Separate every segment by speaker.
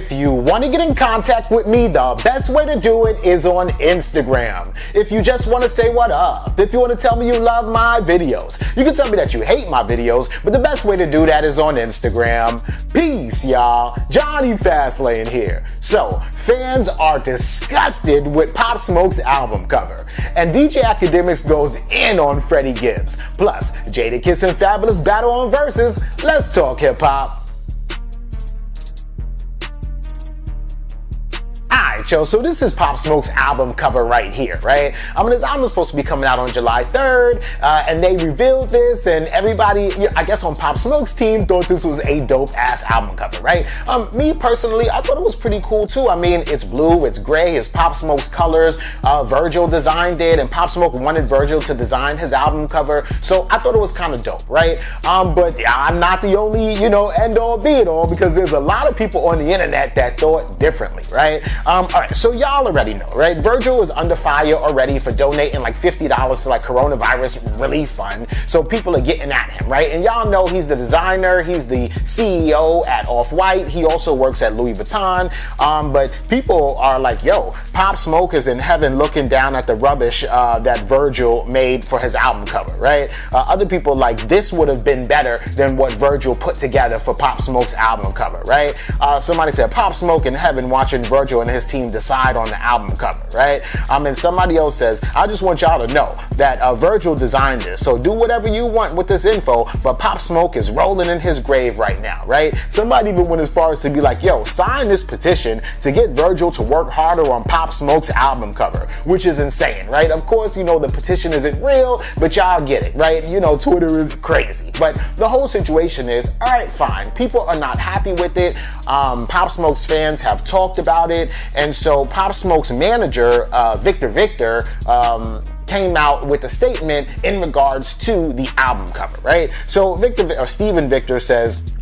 Speaker 1: If you want to get in contact with me, the best way to do it is on Instagram. If you just want to say what up, if you want to tell me you love my videos, you can tell me that you hate my videos, but the best way to do that is on Instagram. Peace, y'all. Jonny Fastlane here. So, fans are disgusted with Pop Smoke's album cover, and DJ Akademiks goes in on Freddie Gibbs. Plus, Jadakiss and Fabolous battle on Verzuz. Let's talk hip-hop. Alright, yo, so this is Pop Smoke's album cover right here, right? His album is supposed to be coming out on July 3rd, and they revealed this, and everybody, I guess on Pop Smoke's team, thought this was a dope-ass album cover, right? Me personally, I thought it was pretty cool too. I mean, it's blue, it's gray, it's Pop Smoke's colors. Virgil designed it, and Pop Smoke wanted Virgil to design his album cover, so I thought it was kind of dope, right? But I'm not the only, end-all, be-it-all, because there's a lot of people on the internet that thought differently, right? Alright, so y'all already know, right? Virgil is under fire already for donating like $50 to like coronavirus relief fund, so people are getting at him, right? And y'all know he's the designer, he's the CEO at Off-White, he also works at Louis Vuitton, but people are like, yo, Pop Smoke is in heaven looking down at the rubbish that Virgil made for his album cover, right? Other people like, this would have been better than what Virgil put together for Pop Smoke's album cover, right? Somebody said, Pop Smoke in heaven watching Virgil and his team decide on the album cover, right? And somebody else says, I just want y'all to know that Virgil designed this, so do whatever you want with this info, but Pop Smoke is rolling in his grave right now, right? Somebody even went as far as to be like, yo, sign this petition to get Virgil to work harder on Pop Smoke's album cover, which is insane, right? Of course, the petition isn't real, but y'all get it, right? Twitter is crazy. But the whole situation is, all right, fine. People are not happy with it. Pop Smoke's fans have talked about it, and so Pop Smoke's manager, Victor, came out with a statement in regards to the album cover, right? So Steven Victor says,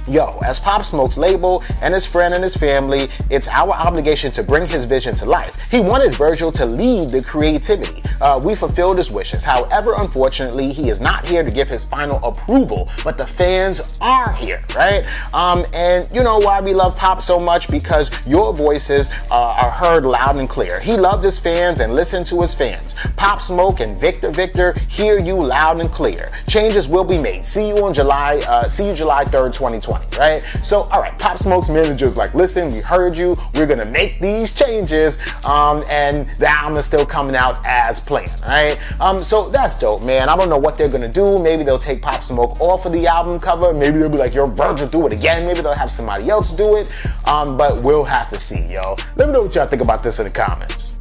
Speaker 1: yo, as Pop Smoke's label and his friend and his family, it's our obligation to bring his vision to life. He wanted Virgil to lead the creativity. We fulfilled his wishes. However, unfortunately, he is not here to give his final approval, but the fans are here, right? And you know why we love Pop so much? Because your voices are heard loud and clear. He loved his fans and listened to his fans. Pop Smoke and Victor hear you loud and clear. Changes will be made. See you July 3rd, 2020. Right? So, all right, Pop Smoke's manager's like, listen, we heard you, we're gonna make these changes, and the album is still coming out as planned, right? So that's dope, man. I don't know what they're gonna do. Maybe they'll take Pop Smoke off of the album cover. Maybe they'll be like, yo, Virgil, do it again. Maybe they'll have somebody else do it, but we'll have to see, yo. Let me know what y'all think about this in the comments.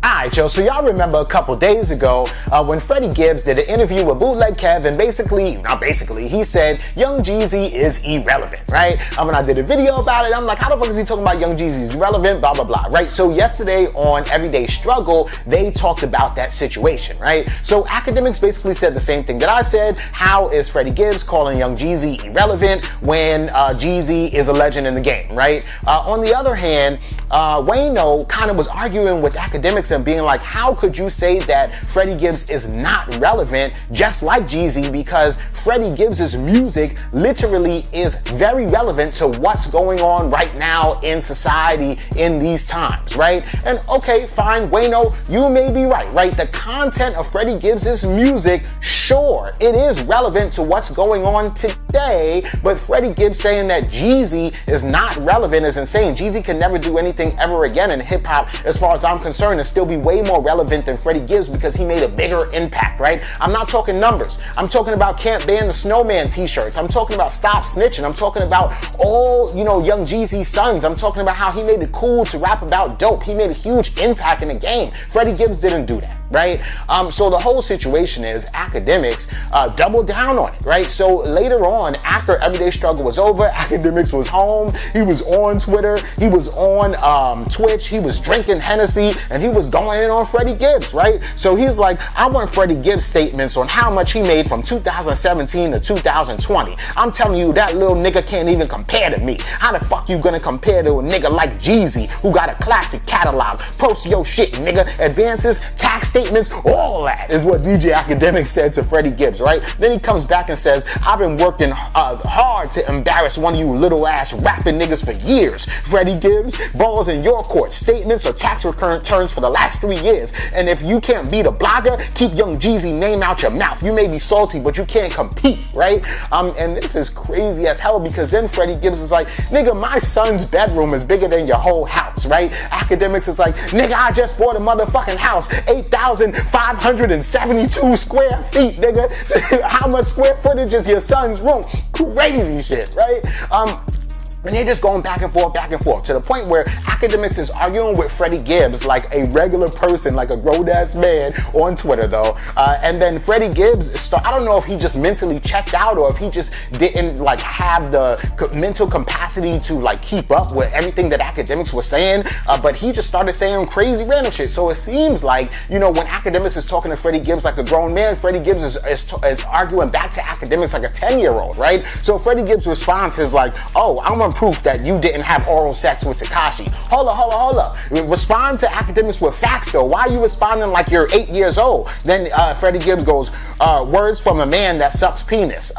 Speaker 1: Alright, yo, so y'all remember a couple days ago when Freddie Gibbs did an interview with Bootleg Kev, and he said Young Jeezy is irrelevant, right? When I did a video about it, I'm like, how the fuck is he talking about Young Jeezy's irrelevant, blah, blah, blah, right? So yesterday on Everyday Struggle, they talked about that situation, right? So Akademiks basically said the same thing that I said. How is Freddie Gibbs calling Young Jeezy irrelevant when Jeezy is a legend in the game, right? On the other hand, Wayno kind of was arguing with Akademiks and being like, how could you say that Freddie Gibbs is not relevant just like Jeezy, because Freddie Gibbs's music literally is very relevant to what's going on right now in society in these times, right? And okay, fine, Wayno, you may be right? The content of Freddie Gibbs's music, sure, it is relevant to what's going on today, but Freddie Gibbs saying that Jeezy is not relevant is insane. Jeezy can never do anything ever again in hip-hop, as far as I'm concerned, and still be way more relevant than Freddie Gibbs because he made a bigger impact, right? I'm not talking numbers. I'm talking about Can't Ban the Snowman t-shirts. I'm talking about Stop Snitching. I'm talking about all, Young Jeezy's sons. I'm talking about how he made it cool to rap about dope. He made a huge impact in the game. Freddie Gibbs didn't do that, right? So the whole situation is Akademiks doubled down on it, right? So later on, after Everyday Struggle was over, Akademiks was home. He was on Twitter. He was on Twitch. He was drinking Hennessy, and he was going in on Freddie Gibbs, right? So he's like, I want Freddie Gibbs statements on how much he made from 2017 to 2020. I'm telling you, that little nigga can't even compare to me. How the fuck you gonna compare to a nigga like Jeezy, who got a classic catalog? Post your shit, nigga. Advances, tax statements, all that is what DJ Akademiks said to Freddie Gibbs, right? Then he comes back and says, I've been working hard to embarrass one of you little ass rapping niggas for years. Freddie Gibbs, balls in your court, statements or tax returns for the last 3 years. And if you can't beat a blogger, keep Young Jeezy name out your mouth. You may be salty, but you can't compete, right? And this is crazy as hell, because then Freddie Gibbs is like, nigga, my son's bedroom is bigger than your whole house, right? Akademiks is like, nigga, I just bought a motherfucking house, 8,572 square feet, nigga. How much square footage is your son's room? Crazy shit, right? And they're just going back and forth, to the point where Akademiks is arguing with Freddie Gibbs like a regular person, like a grown-ass man on Twitter, though. And then Freddie Gibbs, I don't know if he just mentally checked out or if he just didn't like have the mental capacity to like keep up with everything that Akademiks was saying, but he just started saying crazy random shit. So it seems like, you know, when Akademiks is talking to Freddie Gibbs like a grown man, Freddie Gibbs is arguing back to Akademiks like a 10-year-old, right? So Freddie Gibbs' response is like, oh, I'm on proof that you didn't have oral sex with Tekashi. Hold up. Respond to Akademiks with facts, though. Why are you responding like you're 8 years old? Then Freddie Gibbs goes, words from a man that sucks penis.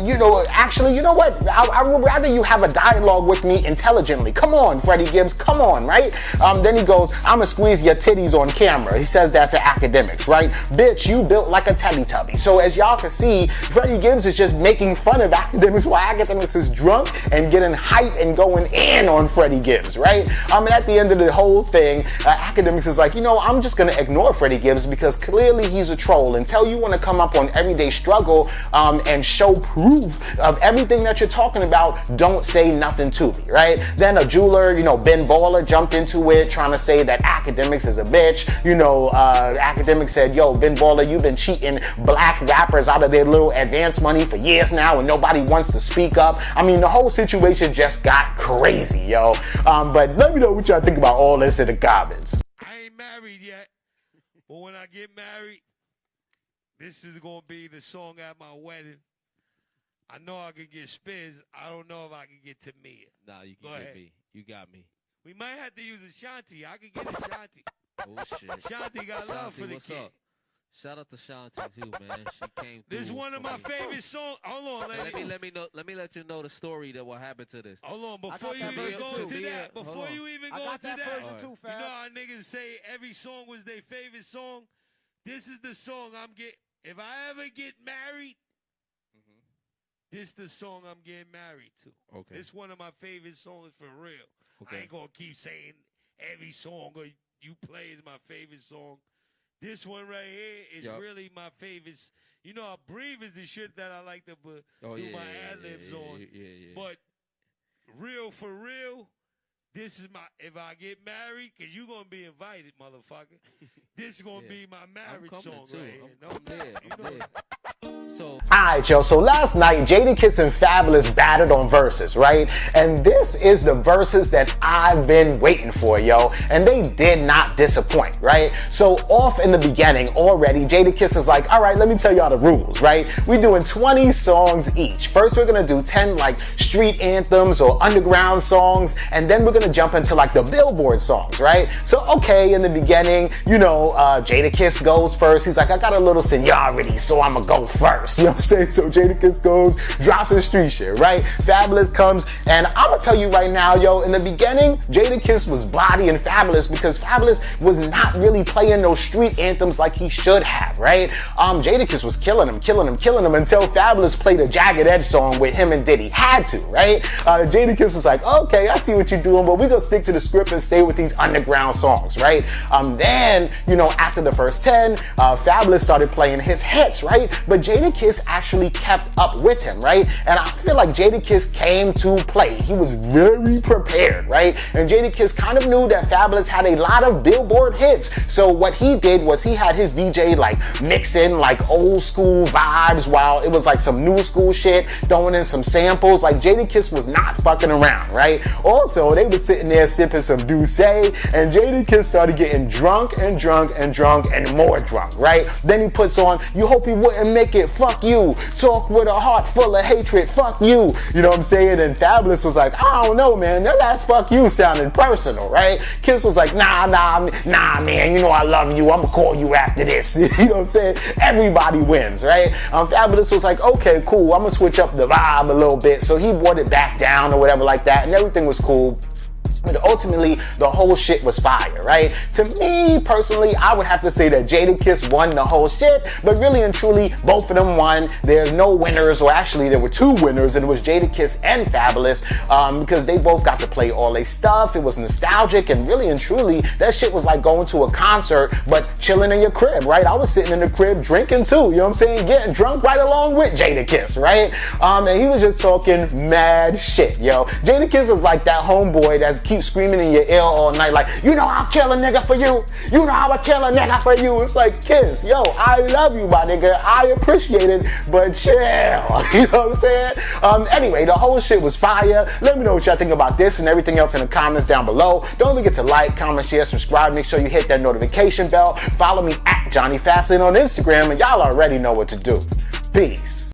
Speaker 1: You know, actually, you know what? I would rather you have a dialogue with me intelligently. Come on, Freddie Gibbs, come on, right? Then he goes, I'ma squeeze your titties on camera. He says that to Akademiks, right? Bitch, you built like a Teletubby. So as y'all can see, Freddie Gibbs is just making fun of Akademiks while Akademiks is drunk and getting hype and going in on Freddie Gibbs, right? And at the end of the whole thing, Akademiks is like, you know, I'm just gonna ignore Freddie Gibbs because clearly he's a troll. Until you want to come up on Everyday Struggle and show proof of everything that you're talking about, don't say nothing to me, right? Then a jeweler, you know, Ben Baller jumped into it trying to say that Akademiks is a bitch. You know, Akademiks said, yo, Ben Baller, you've been cheating black rappers out of their little advance money for years now and nobody wants to speak up. I mean, the whole situation just got crazy, yo. But let me know what y'all think about all this in the comments.
Speaker 2: I ain't married yet, but when I get married, this is gonna be the song at my wedding. I know I can get Spiz. I don't know if I can get Tamia.
Speaker 3: Nah, you can get me. You got me.
Speaker 2: We might have to use Ashanti. I can get Ashanti.
Speaker 3: Oh shit.
Speaker 2: Ashanti got love for the kid.
Speaker 3: Up? Shout out to Shanti too, man. She came through.
Speaker 2: This is one of my favorite songs. Hold on, lady.
Speaker 3: Let me let you know the story that what happened to this.
Speaker 2: Hold on, before you even go into that, before you even go into that,
Speaker 4: too,
Speaker 2: you know how niggas say every song was their favorite song? This is the song I'm getting. If I ever get married, this is the song I'm getting married to.
Speaker 3: Okay.
Speaker 2: It's one of my favorite songs for real.
Speaker 3: Okay.
Speaker 2: I ain't gonna keep saying every song you play is my favorite song. This one right here is really my favorite. You know, I breathe is the shit that I like to do my ad-libs on.
Speaker 3: Yeah.
Speaker 2: But real for real, this is my, if I get married, because you going to be invited, motherfucker. This is going to be my marriage song right here.
Speaker 3: I'm there. So,
Speaker 1: alright, yo, so last night Jadakiss and Fabolous battled on Verzuz, right? And this is the Verzuz that I've been waiting for, yo, and they did not disappoint, right? So off in the beginning already, Jadakiss is like, alright, let me tell y'all the rules, right? We're doing 20 songs each. First we're gonna do 10 like street anthems or underground songs, and then we're gonna jump into like the Billboard songs, right? So okay, in the beginning, you know, Jadakiss goes first. He's like, I got a little seniority, so I'ma go first. You know what I'm saying? So Jadakiss goes, drops his street shit, right? Fabolous comes, and I'm gonna tell you right now, yo, in the beginning, Jadakiss was bodying Fabolous because Fabolous was not really playing those street anthems like he should have, right? Jadakiss was killing him until Fabolous played a Jagged Edge song with him and Diddy. Had to, right? Jadakiss is like, okay, I see what you're doing, but we're gonna stick to the script and stay with these underground songs, right? Then, you know, after the first 10, Fabolous started playing his hits, right? But Jadakiss actually kept up with him, right? And I feel like Jadakiss came to play. He was very prepared, right? And Jadakiss kind of knew that Fabolous had a lot of Billboard hits. So what he did was he had his DJ like mix in like old school vibes while it was like some new school shit, throwing in some samples. Like Jadakiss was not fucking around, right? Also, they were sitting there sipping some Douce, and Jadakiss started getting drunk and more drunk, right? Then he puts on You Hope He Wouldn't Make It fuck you. Talk with a heart full of hatred, fuck you. You know what I'm saying? And Fabolous was like, I don't know, man, that last fuck you sounded personal, right? Kiss was like, nah, man, you know I love you, I'ma call you after this. You know what I'm saying? Everybody wins, right? Fabolous was like, okay, cool, I'm gonna switch up the vibe a little bit. So he brought it back down or whatever like that, and everything was cool. But ultimately, the whole shit was fire, right? To me, personally, I would have to say that Jadakiss won the whole shit, but really and truly, both of them won. There's no winners, or actually there were two winners, and it was Jadakiss and Fabolous, because they both got to play all their stuff. It was nostalgic, and really and truly, that shit was like going to a concert, but chilling in your crib, right? I was sitting in the crib drinking too, you know what I'm saying? Getting drunk right along with Jadakiss, right? And he was just talking mad shit, yo. Jadakiss is like that homeboy that keeps screaming in your ear all night like, you know I'll kill a nigga for you, you know I'll kill a nigga for you. It's like, Kiss, yo, I love you, my nigga, I appreciate it, but chill. You know what I'm saying? Anyway, the whole shit was fire. Let me know what y'all think about this and everything else in the comments down below. Don't forget to like, comment, share, subscribe. Make sure you hit that notification bell. Follow me at Jonny Fastlane on Instagram, and y'all already know what to do. Peace.